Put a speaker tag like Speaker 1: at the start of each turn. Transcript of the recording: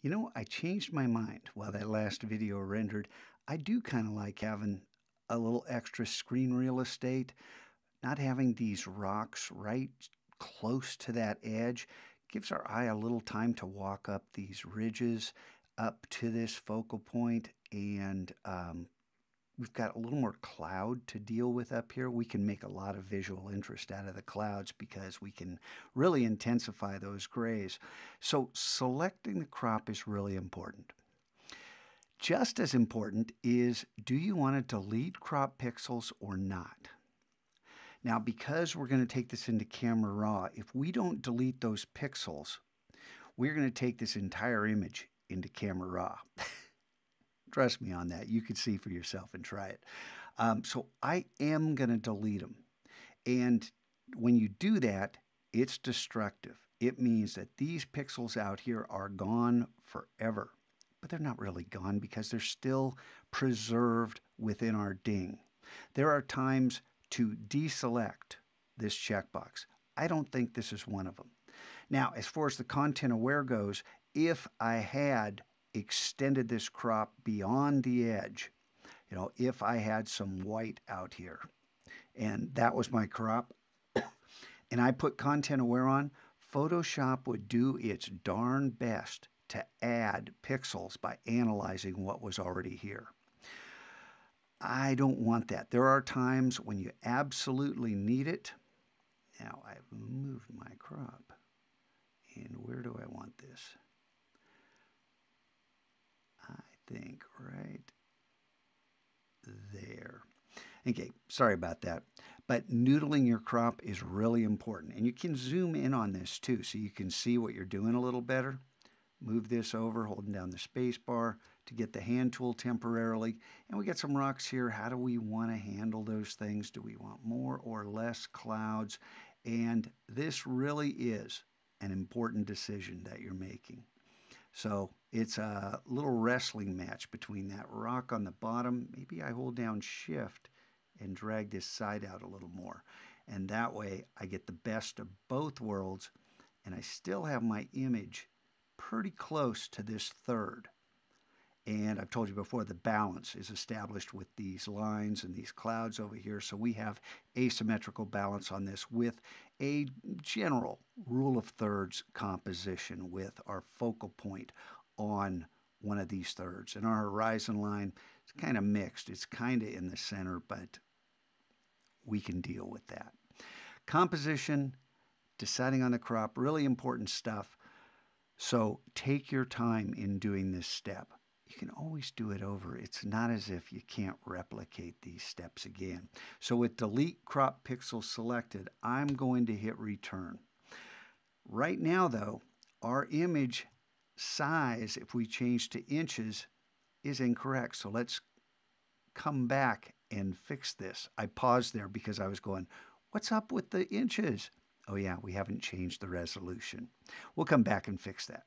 Speaker 1: You know, I changed my mind while that last video rendered. I do kind of like having a little extra screen real estate, not having these rocks right close to that edge gives our eye a little time to walk up these ridges up to this focal point, and we've got a little more cloud to deal with up here. We can make a lot of visual interest out of the clouds because we can really intensify those grays. So selecting the crop is really important. Just as important is, do you want to delete crop pixels or not? Now, because we're going to take this into Camera Raw, if we don't delete those pixels, we're going to take this entire image into Camera Raw. Trust me on that. You can see for yourself and try it. So I am going to delete them. And when you do that, it's destructive. It means that these pixels out here are gone forever. But they're not really gone because they're still preserved within our ding. There are times to deselect this checkbox. I don't think this is one of them. Now, as far as the content aware goes, if I had extended this crop beyond the edge, if I had some white out here and that was my crop and I put content aware on, Photoshop would do its darn best to add pixels by analyzing what was already here. I don't want that. There are times when you absolutely need it. Now I've moved my crop. And where do I want this? I think right there. Okay, sorry about that. But noodling your crop is really important. And you can zoom in on this too so you can see what you're doing a little better. Move this over, holding down the space bar to get the hand tool temporarily. And we got some rocks here. How do we want to handle those things? Do we want more or less clouds? And this really is an important decision that you're making. So it's a little wrestling match between that rock on the bottom. Maybe I hold down Shift and drag this side out a little more. And that way I get the best of both worlds and I still have my image pretty close to this third. And I've told you before, the balance is established with these lines and these clouds over here. So we have asymmetrical balance on this with a general rule of thirds composition with our focal point on one of these thirds. And our horizon line is kind of mixed. It's kind of in the center, but we can deal with that. Composition, deciding on the crop, really important stuff. So take your time in doing this step. You can always do it over. It's not as if you can't replicate these steps again. So with delete crop pixel selected, I'm going to hit return. Right now though, our image size, if we change to inches, is incorrect. So let's come back and fix this. I paused there because I was going, what's up with the inches? Oh yeah, we haven't changed the resolution. We'll come back and fix that.